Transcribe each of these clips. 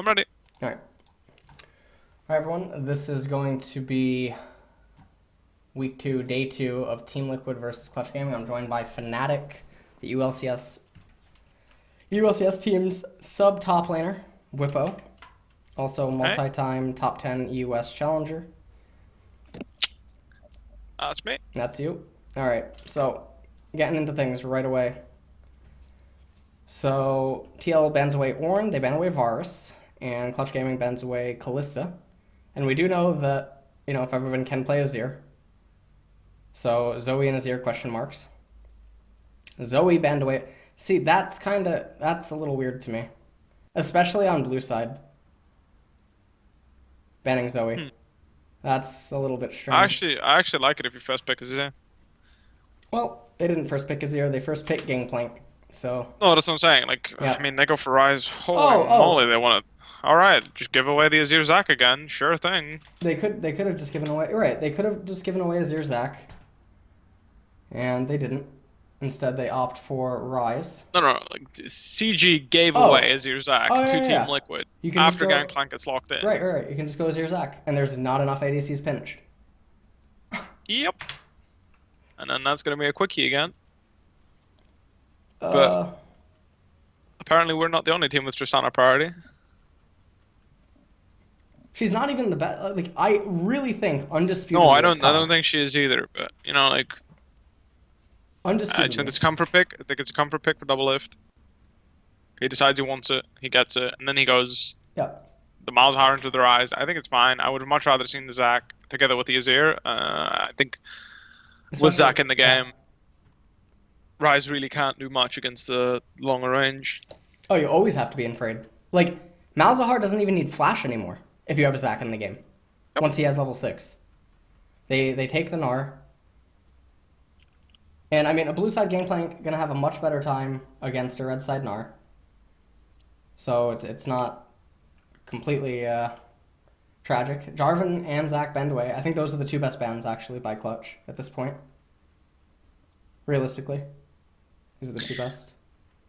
I'm ready. All right. All right, everyone. This is going to be week 2, day 2 of TeamLiquid versus ClutchGaming. I'm joined by Fnatic, the ULCS team's sub-top laner, Bwipo. Also multi-time top 10 US challenger. That's me. That's you. All right, so getting into things right away. So TL bans away Ornn, they ban away Varus, and ClutchGaming bans away Kalista. And we do know that, if everyone can play Azir. So Zoe and Azir question marks. Zoe banned away. See, that's a little weird to me. Especially on blue side. Banning Zoe. That's a little bit strange. I actually like it if you first pick Azir. Well, they didn't first pick Azir, they first picked Gangplank. So No, that's what I'm saying. Like, yeah. I mean, they go for Rise. Holy moly, they want to. All right, just give away the Azir Zac again. Sure thing. They could have just given away. Right, they could have just given away Azir Zac. And they didn't. Instead, they opt for Rise. No. Like CG gave away Azir Zac to TeamLiquid after Gangplank gets locked in. Right. You can just go Azir Zac, and there's not enough ADCs pinched. Yep. And then that's gonna be a quickie again. But apparently, we're not the only team with Tristana priority. She's not even the best. Like, I really think undisputed. No, I don't think she is either. But like. Undisputed. I think it's a comfort pick. I think it's a comfort pick for double lift. He decides he wants it, he gets it, and then he goes the miles higher into their eyes. I think it's fine. I would have much rather seen the Zac together with the Azir. I think with Zac in the game, Rise really can't do much against the longer range. Oh, you always have to be afraid. Like, Malzahar doesn't even need flash anymore if you have a Zac in the game. Yep. Once he has level 6. They take the Gnar. And, I mean, a blue side Gangplank going to have a much better time against a red side Gnar. So it's not completely tragic. Jarvan and Zac banned away. I think those are the two best bans, actually, by Clutch at this point. Realistically. These are the two best.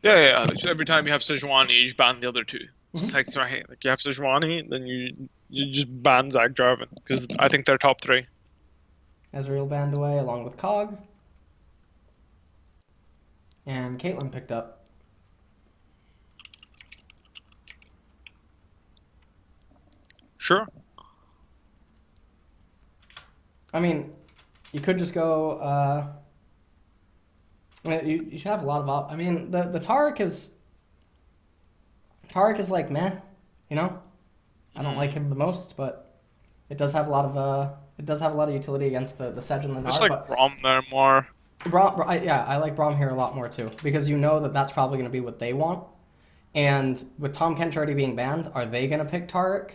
Yeah. Every time you have Sejuani, you just ban the other two. Like, right, like you have Sejuani, then you just ban Zac Jarvan. Because I think they're top 3. Ezreal banned away along with Cog. And Caitlyn picked up. Sure. I mean, you could just go. You should have a lot of. I mean, the Taric is like meh, I don't like him the most, but it does have a lot of utility against the Sedge and the Gnar. It's like Braum there more. I like Braum here a lot more too, because that's probably going to be what they want. And with Tom Kench already being banned, are they going to pick Taric?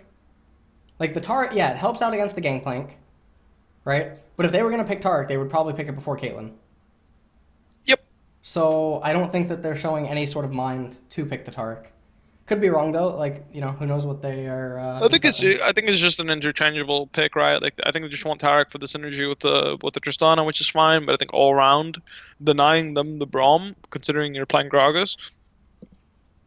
Like, the Taric, it helps out against the Gangplank, right? But if they were going to pick Taric, they would probably pick it before Caitlyn. Yep. So I don't think that they're showing any sort of mind to pick the Taric. Could be wrong though. Like, who knows what they are. I think it's just an interchangeable pick, right? Like, I think they just want Taric for the synergy with the Tristana, which is fine. But I think all around, denying them the Braum, considering you're playing Gragas,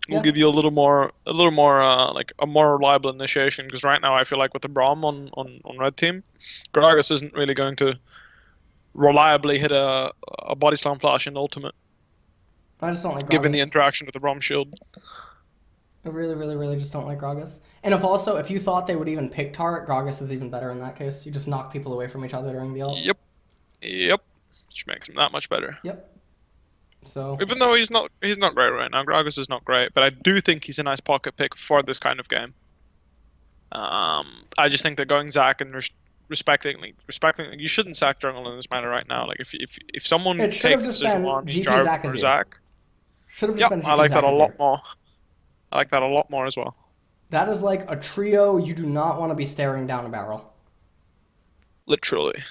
will give you a little more like a more reliable initiation. Because right now I feel like with the Braum on red team, Gragas isn't really going to reliably hit a body slam flash in ultimate. I just don't like Gragas. Given the interaction with the Braum shield. I really, really, really just don't like Gragas. And if you thought they would even pick Taric, Gragas is even better in that case. You just knock people away from each other during the ult. Yep. Which makes him that much better. Yep. So even though he's not great right now, Gragas is not great, but I do think he's a nice pocket pick for this kind of game. I just think that going Zac and respecting, you shouldn't sack jungle in this manner right now. Like if someone takes the decision on Jarvan or Zac, I like that a lot more. I like that a lot more as well. That is like a trio you do not want to be staring down a barrel. Literally.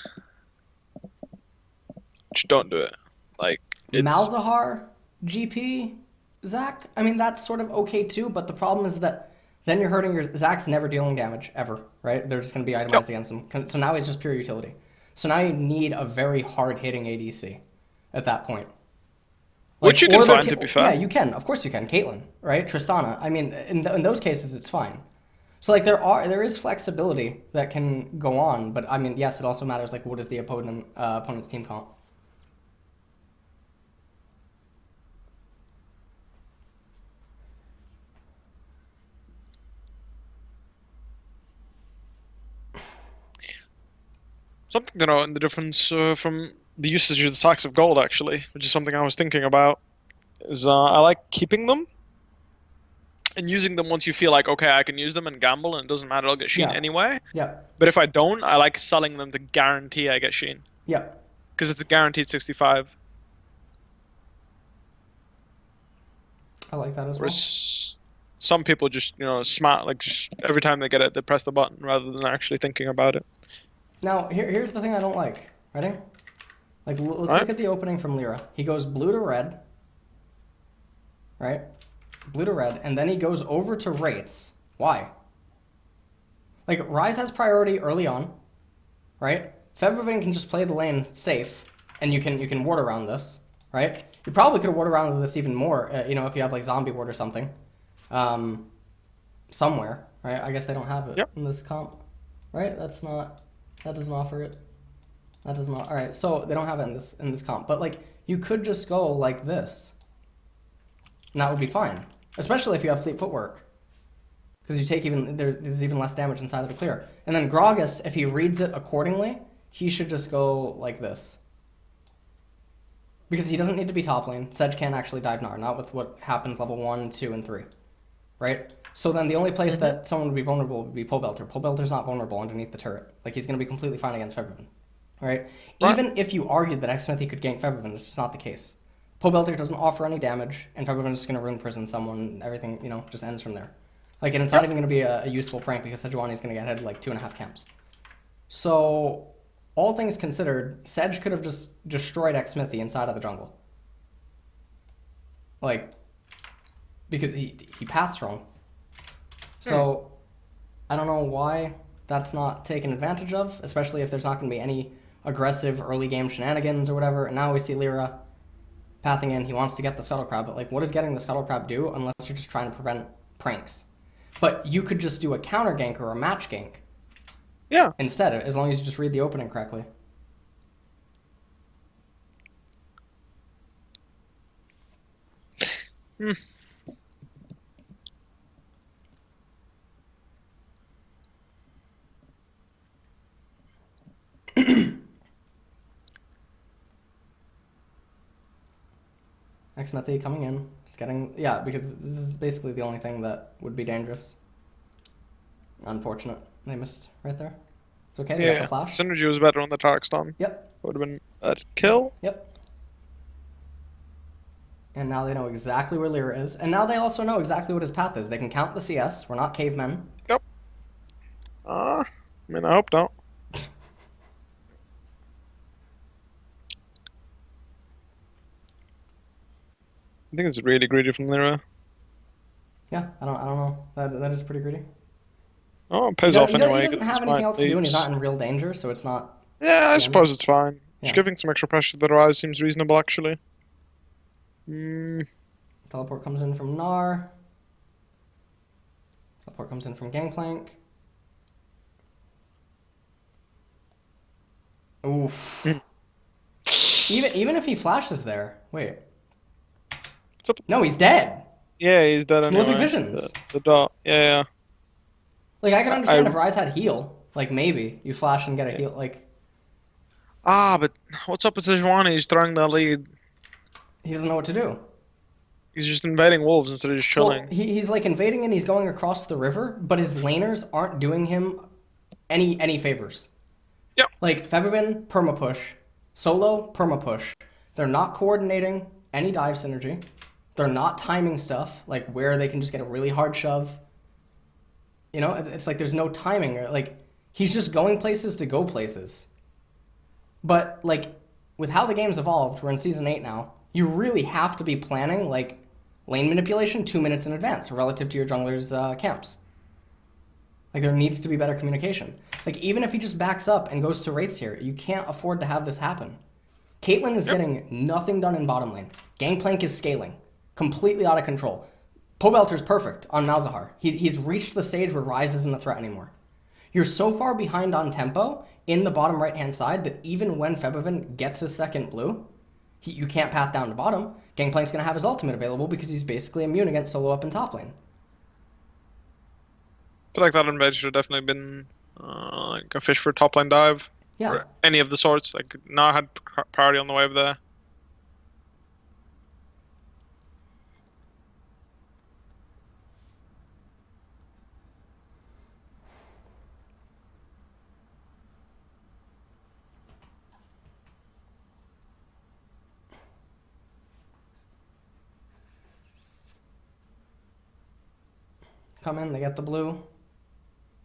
Just don't do it. Like, Malzahar, GP, Zac. I mean, that's sort of okay too, but the problem is that then you're hurting your... Zac's never dealing damage, ever, right? They're just going to be itemized against him. So now he's just pure utility. So now you need a very hard-hitting ADC at that point. Which you or can they're find, to be Yeah, fair. you can. Of course you can. Caitlyn, right? Tristana. I mean, in those cases, it's fine. So like there is flexibility that can go on, but I mean, yes, it also matters like what is the opponent's team comp. Something to note in the difference from the usage of the sacks of gold, actually, which is something I was thinking about, is I like keeping them and using them once you feel like, okay, I can use them and gamble and it doesn't matter, I'll get Sheen Yeah. anyway. Yeah. But if I don't, I like selling them to guarantee I get Sheen. Yeah. Because it's a guaranteed 65. I like that as well. Whereas some people just, smart, like just every time they get it, they press the button rather than actually thinking about it. Now, here's the thing I don't like. Ready? Like, let's look at the opening from Lyra. He goes blue to red. Right? Blue to red. And then he goes over to Wraiths. Why? Like, Ryze has priority early on. Right? Febiven can just play the lane safe. And you can ward around this. Right? You probably could ward around this even more, if you have, like, zombie ward or something. Somewhere. Right? I guess they don't have it in this comp. Right? That doesn't offer it. That does not. All right, so they don't have it in this comp, but like you could just go like this, and that would be fine, especially if you have fleet footwork, because you take there's even less damage inside of the clear. And then Gragas, if he reads it accordingly, he should just go like this, because he doesn't need to be top lane. Sedge can't actually dive Gnar, not with what happens level 1, 2, and 3, right? So then the only place that someone would be vulnerable would be Pobelter. Pobelter's not vulnerable underneath the turret. Like, he's going to be completely fine against Febiven. Right? Even if you argued that Xmithy could gank Febiven, it's just not the case. Pobelter doesn't offer any damage, and Febiven is just going to rune prison someone, everything, just ends from there. Like, and it's not even going to be a useful prank, because Sejuani's going to get ahead like 2.5 camps. So, all things considered, Sedge could have just destroyed Xmithy inside of the jungle. Like, because he paths wrong. So, I don't know why that's not taken advantage of, especially if there's not going to be any aggressive early game shenanigans or whatever. And now we see Lyra pathing in. He wants to get the Scuttle Crab, but like, what does getting the Scuttle Crab do unless you're just trying to prevent pranks? But you could just do a counter gank or a match gank. Yeah. Instead, as long as you just read the opening correctly. Xmethy coming in, just getting, because this is basically the only thing that would be dangerous. Unfortunate, they missed right there. It's okay, they got the flash. Synergy was better on the Tarek Storm. Yep. Would have been a kill. Yep. And now they know exactly where Lyra is, and now they also know exactly what his path is. They can count the CS, we're not cavemen. Yep. I hope not. I think it's really greedy from Lyra. Yeah, I don't know. That is pretty greedy. Oh, it pays off anyway. He doesn't have anything else to do, and he's not in real danger, so it's not. Yeah, I suppose it's fine. Yeah. Just giving some extra pressure to the Ryze seems reasonable, actually. Teleport comes in from Gnar. Teleport comes in from Gangplank. Oof. Even if he flashes there, wait. No, he's dead. Yeah, he's dead anyway. Prolific Visions. The dot. Yeah. Like, I can understand if Ryze had heal. Like, maybe you flash and get a heal. Like. But what's up with Sejuani? He's throwing the lead. He doesn't know what to do. He's just invading wolves instead of just chilling. Well, he's like invading and he's going across the river, but his laners aren't doing him any favors. Yep. Like, Febiven, perma-push. Solo, perma-push. They're not coordinating any dive synergy. They're not timing stuff, like where they can just get a really hard shove. It's like there's no timing. Or like, he's just going places to go places. But, like, with how the game's evolved, we're in Season 8 now, you really have to be planning, like, lane manipulation 2 minutes in advance relative to your jungler's camps. Like, there needs to be better communication. Like, even if he just backs up and goes to Wraiths here, you can't afford to have this happen. Caitlyn is Yep. getting nothing done in bottom lane. Gangplank is scaling. Completely out of control. Pobelter's perfect on Malzahar. He's reached the stage where Ryze isn't a threat anymore. You're so far behind on tempo in the bottom right-hand side that even when Febiven gets his second blue, you can't path down to bottom. Gangplank's going to have his ultimate available because he's basically immune against solo up and top lane. I feel like that invade should have definitely been like a fish for top lane dive. Yeah. Or any of the sorts. Like, now I had priority on the wave there. Come in, they get the blue.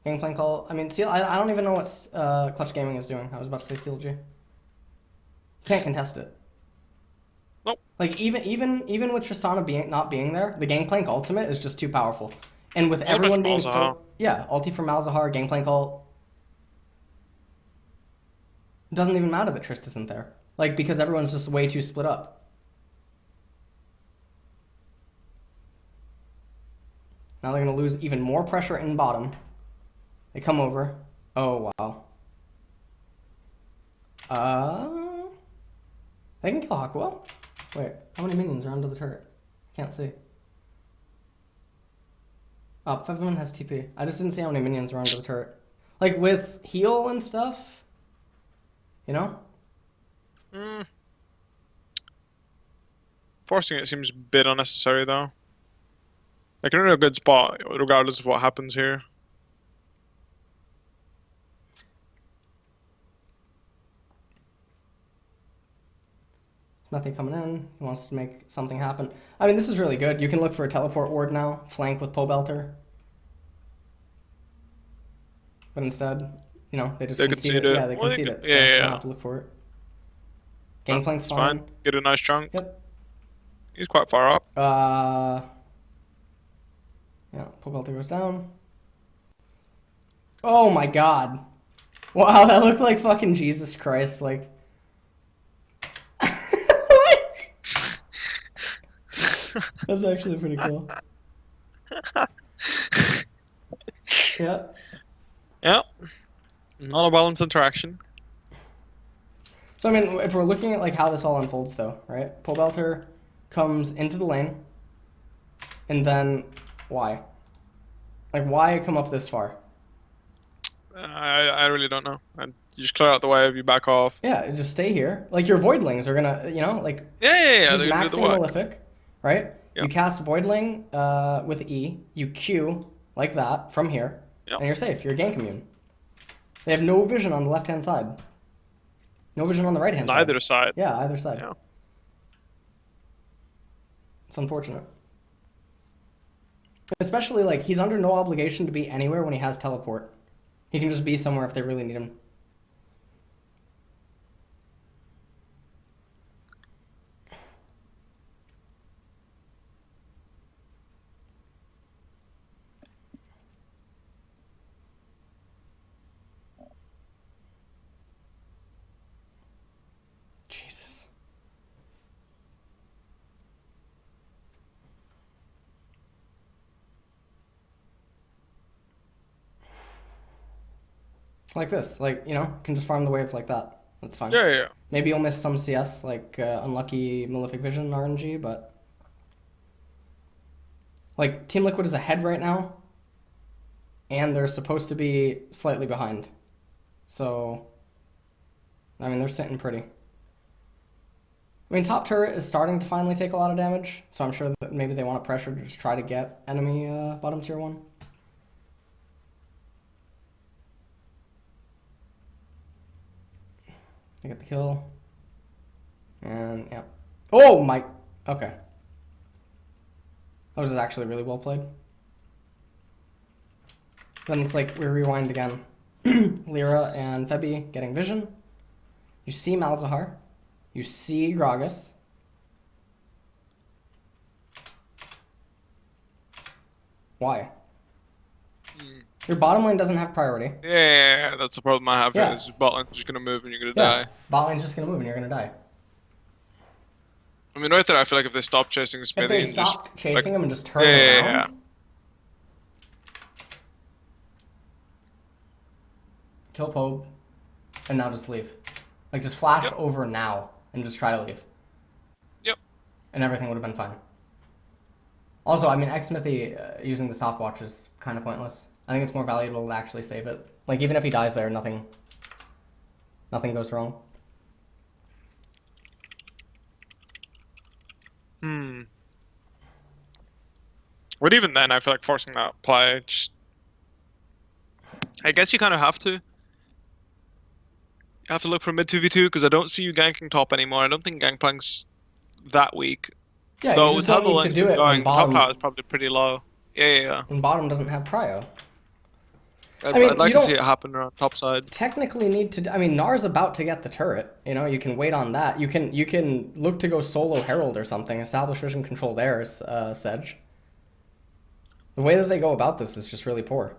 Gangplank call. I mean, Seal. I don't even know what ClutchGaming is doing. I was about to say Seal G. Can't contest it. Nope. Like even with Tristana not being there, the Gangplank ultimate is just too powerful. And with everyone being so ulti for Malzahar, Gangplank ult. It doesn't even matter that Trist isn't there. Like, because everyone's just way too split up. Now they're gonna lose even more pressure in bottom. They come over. Oh wow. They can kill Hakuo. Wait, how many minions are under the turret? Can't see. Oh, Febiven has TP. I just didn't see how many minions are under the turret. Like, with heal and stuff, you know? Forcing it seems a bit unnecessary, though. Like, you're in a good spot, regardless of what happens here. Nothing coming in. He wants to make something happen. I mean, this is really good. You can look for a teleport ward now, flank with Pobelter. But instead, you know, they just concede it. Yeah, they concede it. So yeah. you don't have to look for it. Gangplank's fine. Get a nice chunk. Yep. He's quite far up. Yeah, Pobelter goes down. Oh my god. Wow, that looked like fucking Jesus Christ, like... That's actually pretty cool. Yeah. Yeah. Not a balanced interaction. So, I mean, if we're looking at, like, how this all unfolds, though, right? Pobelter comes into the lane, and then why? Like, why come up this far? I really don't know. You just clear out the wave, you back off. Yeah, just stay here. Like, your Voidlings are gonna, you know, like... Yeah. He's maxing Malefic, right? Yep. You cast Voidling with E, you Q like that from here, yep. And you're safe. You're gank immune. They have no vision on the left-hand side. No vision on the right-hand side. Either side. Yeah, either side. Yeah. It's unfortunate. Especially, like, he's under no obligation to be anywhere when he has teleport. He can just be somewhere if they really need him. Jesus. Like this. Like, you know, can just farm the wave like that. That's fine. Yeah. Maybe you'll miss some CS, like unlucky Malefic Vision RNG, but... Like, TeamLiquid is ahead right now, and they're supposed to be slightly behind. So, I mean, they're sitting pretty. I mean, top turret is starting to finally take a lot of damage, so I'm sure that maybe they want to pressure to just try to get enemy bottom tier 1. I get the kill. And, yeah. Oh, my... Okay. That was actually really well played. Then it's like, we rewind again. Lyra and Febi getting vision. You see Malzahar. You see Gragas. Why? Your bottom lane doesn't have priority. Yeah, that's the problem I have Yeah. here. Is bot lane's just gonna move and you're gonna die. Bot lane's just gonna move and you're gonna die. I mean, right there, I feel like if they stop chasing If Smithy they and just stopped like, chasing him and just yeah, turned yeah, around, yeah, kill Pope, and now just leave. Like, just flash yep, over now and just try to leave. yep. And everything would have been fine. Also, I mean, X-Smithy using the stopwatch is kind of pointless. I think it's more valuable to actually save it. Like, even if he dies there, nothing goes wrong. Hmm. But even then, I feel like forcing that play. Just, I guess you kind of have to. You have to look for mid 2v2 because I don't see you ganking top anymore. I don't think Gangplank's that weak. Yeah, you Though just with how don't the need to lane's do been it when going, the top bottom power is probably pretty low. Yeah, yeah, yeah. doesn't have prio. I I'd mean, like you to see don't it happen around top side. technically need to. I mean, Nar's about to get the turret. You know, you can wait on that. You can look to go solo Herald or something. Establish vision control there, Sedge. The way that they go about this is just really poor.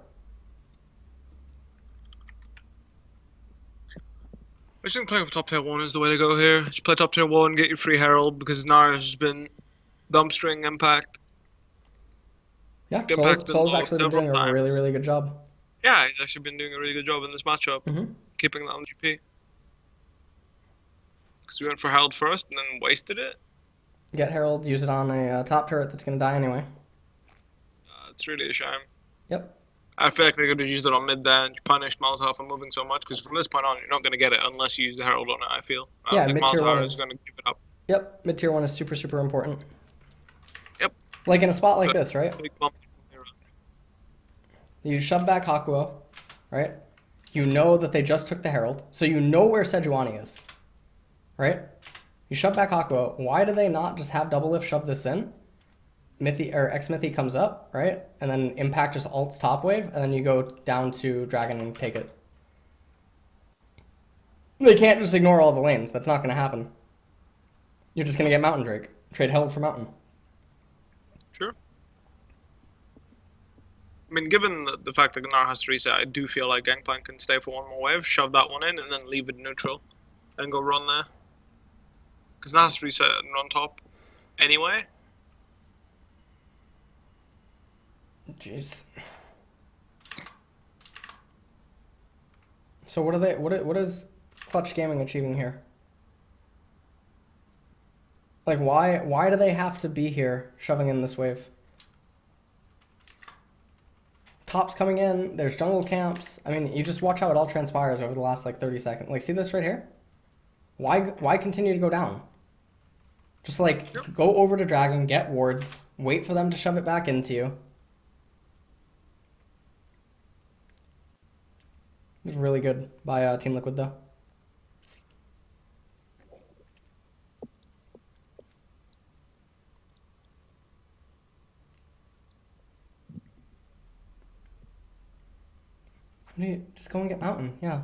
I just think playing for top tier 1 is the way to go here. Just play top tier 1, get your free Herald because Nara's just been dumpstering Impact. Yeah, Impact's been Sol's low actually been several doing a times. really, really good job. Yeah, he's actually been doing a really good job in this matchup, Mm-hmm. keeping that on GP. Because we went for Herald first and then wasted it. Get Herald, use it on a top turret that's going to die anyway. It's really a shame. Yep. I feel like they could have used it on mid there and punished Malzahar for moving so much. Because from this point on, you're not going to get it unless you use the Herald on it, I feel. I Yeah, don't think mid-tier 1 Malzahar is is... going to keep it up. Yep, mid-tier 1 is super, super important. Yep. Like in a spot like But this, right? big bump from here. You shove back Hakuo, right? You know that they just took the Herald, so you know where Sejuani is, right? You shove back Hakuo. Why do they not just have double lift shove this in? Mithy or X-Mithy comes up, right? And then Impact just ults top wave, and then you go down to Dragon and take it. They can't just ignore all the lanes. That's not going to happen. You're just going to get Mountain Drake. Trade Herald for Mountain. Sure. I mean, given the fact that Gnar has to reset, I do feel like Gangplank can stay for one more wave, shove that one in, and then leave it neutral, and go run there. Because Gnar has to reset and run top anyway. Jeez. So what are they? What is ClutchGaming achieving here? Like why do they have to be here shoving in this wave? Top's coming in. There's jungle camps. I mean, you just watch how it all transpires over the last like 30 seconds. Like, see this right here? Why continue to go down? Just like go over to Dragon, get wards, wait for them to shove it back into you. It was really good by TeamLiquid though. Just go and get Mountain, yeah.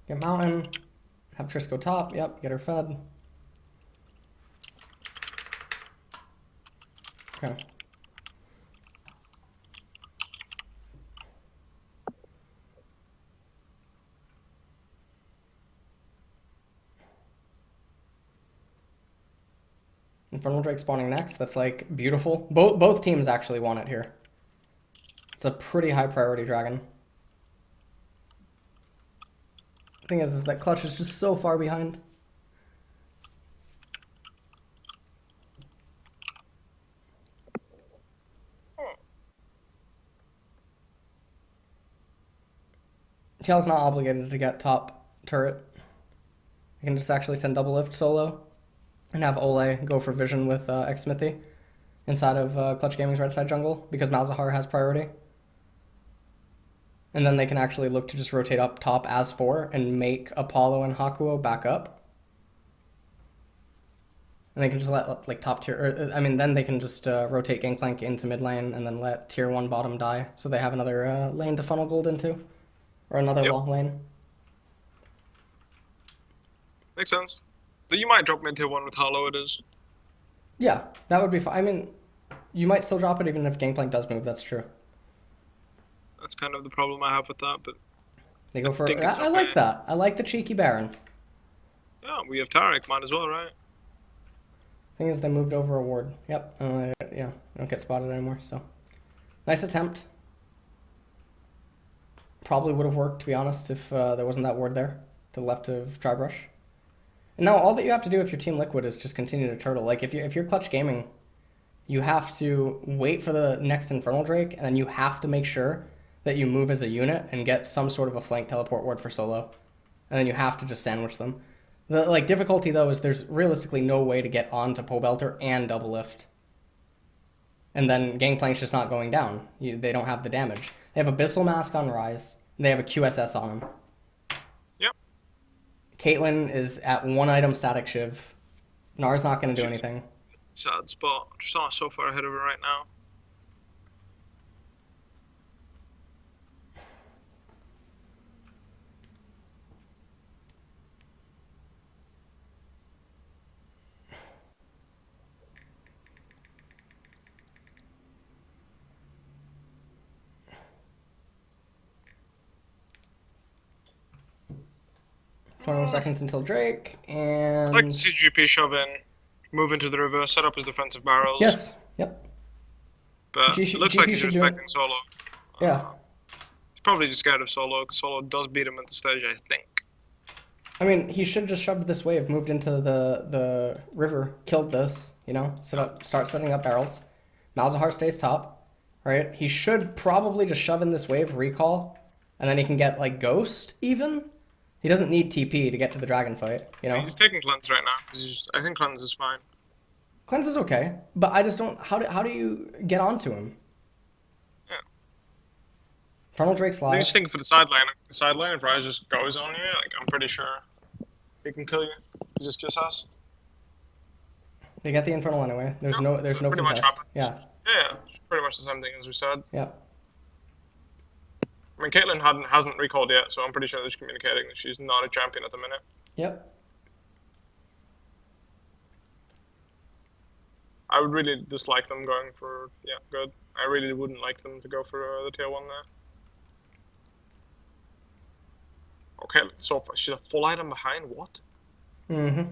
Get Mountain, have Triss go top, yep, get her fed. Okay. Infernal Drake spawning next, that's like beautiful. Both teams actually want it here. It's a pretty high priority dragon. The thing is that Clutch is just so far behind. TL's not obligated to get top turret. I can just actually send double lift solo and have Ole go for vision with X-Smithy inside of ClutchGaming's red side jungle because Malzahar has priority. And then they can actually look to just rotate up top as 4 and make Apollo and Hakuo back up. And they can just let like top tier, I mean, then they can just rotate Gangplank into mid lane and then let tier 1 bottom die. So they have another lane to funnel gold into. Or another long lane. Makes sense. But you might drop mid tier 1 with how low it is. Yeah, that would be fine. I mean, you might still drop it even if Gangplank does move, that's true. That's kind of the problem I have with that, but They go for... I like that. I like the cheeky Baron. yeah, we have Tarek, might as well, right? Thing is, they moved over a ward. Yep. Yeah, I don't get spotted anymore, so. Nice attempt. Probably would have worked, to be honest, if there wasn't that ward there to the left of Tribrush. And now all that you have to do if you're TeamLiquid is just continue to turtle. Like, if you're ClutchGaming, you have to wait for the next Infernal Drake, and then you have to make sure that you move as a unit and get some sort of a flank teleport ward for solo. And then you have to just sandwich them. The difficulty, though, is there's realistically no way to get onto Pole Belter and double lift. And then Gangplank's just not going down. They don't have the damage. They have Abyssal Mask on Rise. And they have a QSS on them. Yep. Caitlyn is at 1 item static Shiv. Nar's not going to do anything. Sad spot. Just not so far ahead of her right now. Seconds until Drake, and... I'd like to see GP shove in, move into the river, set up his defensive barrels. Yes, yep. But it looks like he's respecting solo. Yeah. He's probably just scared of solo, because solo does beat him at the stage, I think. I mean, he should have just shoved this wave, moved into the river, killed this, you know, start setting up barrels. Malzahar stays top, right? He should probably just shove in this wave, recall, and then he can get, like, Ghost, even? He doesn't need TP to get to the dragon fight, you know? He's taking cleanse right now. I think cleanse is fine. Cleanse is okay, but I just don't... How do you get onto him? Yeah. Infernal Drake's live. I just think for the sideline, if Rise just goes on you, like, I'm pretty sure he can kill you. He's just QSS. They get the Infernal anyway. There's no contest. Much yeah. Yeah, pretty much the same thing as we said. Yeah. I mean, Caitlyn hasn't recalled yet, so I'm pretty sure they're just communicating that she's not a champion at the minute. Yep. I would really dislike them going for, yeah, good. I really wouldn't like them to go for the tier 1 there. Okay, so far, she's a full item behind, what? Mm-hmm.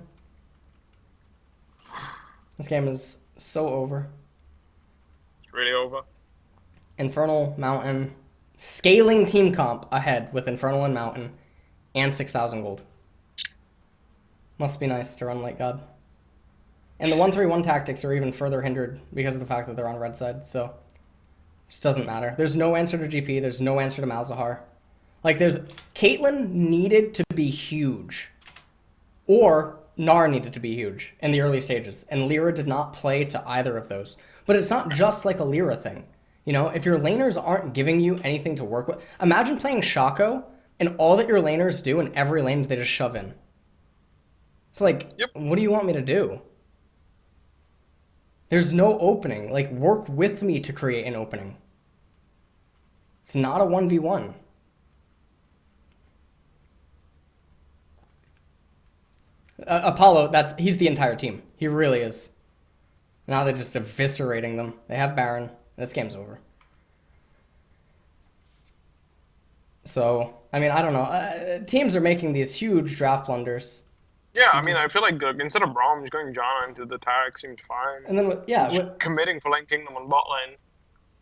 This game is so over. It's really over. Infernal, Mountain... Scaling team comp ahead with Infernal and Mountain and 6,000 gold. Must be nice to run like God. And the 1-3-1 tactics are even further hindered because of the fact that they're on red side, so it just doesn't matter. There's no answer to GP, there's no answer to Malzahar. Like, Caitlyn needed to be huge. Or Gnar needed to be huge in the early stages, and Lyra did not play to either of those. But it's not just like a Lyra thing. You know, if your laners aren't giving you anything to work with... Imagine playing Shaco, and all that your laners do in every lane is they just shove in. It's like, yep. What do you want me to do? There's no opening. Like, work with me to create an opening. It's not a 1v1. Apollo, he's the entire team. He really is. Now they're just eviscerating them. They have Baron. This game's over. So, I mean, I don't know. Teams are making these huge draft blunders. Yeah, I mean, I feel like instead of Braum, just going Janna into the Tarek seemed fine. And then, committing for Lane Kingdom on bot lane.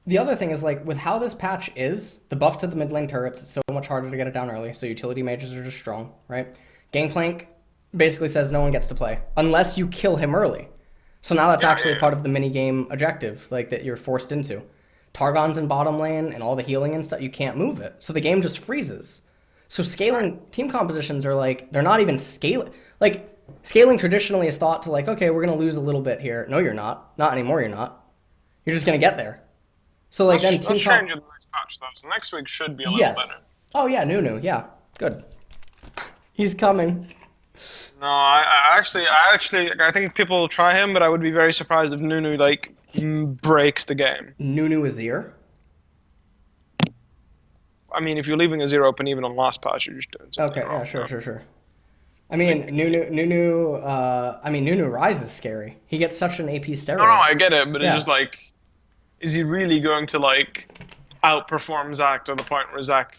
The other thing is, like, with how this patch is, the buff to the mid lane turrets, it's so much harder to get it down early, so utility mages are just strong, right? Gangplank basically says no one gets to play, unless you kill him early. So now that's actually part of the mini-game objective, like, that you're forced into. Targon's in bottom lane, and all the healing and stuff, you can't move it. So the game just freezes. So scaling team compositions are, like, they're not even scaling. Like, scaling traditionally is thought to, like, okay, we're going to lose a little bit here. No, you're not. Not anymore, you're not. You're just going to get there. So, like, then team change in the next patch, though. So next week should be a little better. Oh, yeah, Nunu, yeah. Good. He's coming. No, I think people will try him, but I would be very surprised if Nunu, like, breaks the game. Nunu Azir? I mean, if you're leaving Azir open even on last patch, you're just doing something wrong. Yeah, sure. I mean, Nunu Rise is scary. He gets such an AP steroid. No, I get it, but it's just like, is he really going to, like, outperform Zac to the point where Zac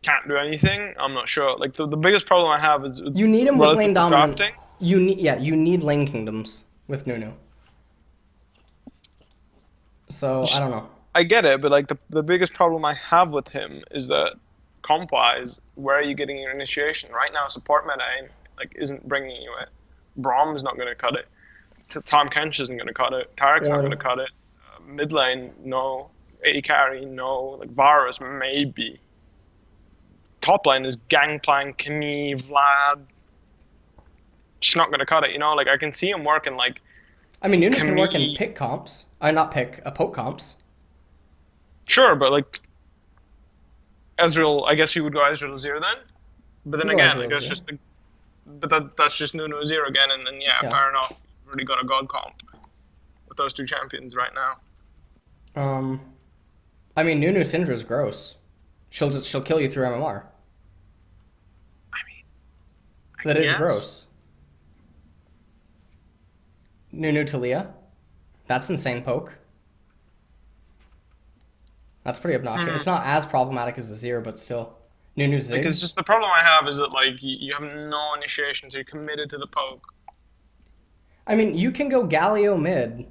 can't do anything? I'm not sure. Like, the biggest problem I have is you need him with lane dominant. drafting. You need lane kingdoms. with Nunu. So I don't know. I get it, but like the biggest problem I have with him is that comp wise, where are you getting your initiation? Right now, support meta like isn't bringing you it. Brom's not going to cut it. Tom Kench isn't going to cut it. Tarek's not going to cut it. Mid lane, no. AD carry, no. Like Varus, maybe. Top lane is Gangplank, Camille, Vlad. Just not going to cut it, you know? Like I can see him working like. I mean, Nunu can work in pick comps. Not pick, poke comps. Sure, but like Ezreal, I guess you would go Ezreal Azir then. But then again, like that's just that's just Nunu Azir again, and then yeah, fair enough. You've already got a god comp with those two champions right now. I mean, Nunu Syndra's gross. She'll kill you through MMR. I mean, that is gross. Nunu Talia, that's insane poke. That's pretty obnoxious. It's not as problematic as the Zero, but still. Nunu Zig. Like, it's just the problem I have is that like you have no initiation, so you're committed to the poke. I mean, you can go Galio mid,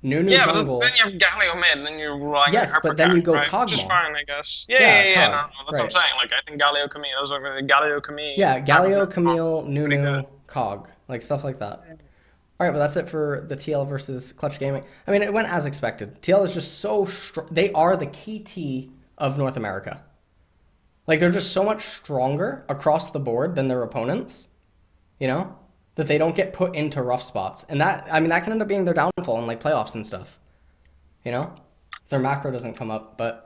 Nunu jungle. But then you have Galio mid, and then you're relying on Hypercat, but then you go right? Kog'Maw. Which is fine, I guess. Yeah, no, that's what I'm saying. Like, I think Galio, Camille, those are Galio, Camille. Yeah, Galio, Camille, Nunu, Cog, like stuff like that. All right, but that's it for the TL versus Clutch Gaming. I mean, it went as expected. TL is just so strong. They are the KT of North America. Like, they're just so much stronger across the board than their opponents, you know, that they don't get put into rough spots. And that, I mean, that can end up being their downfall in, like, playoffs and stuff, you know? If their macro doesn't come up. But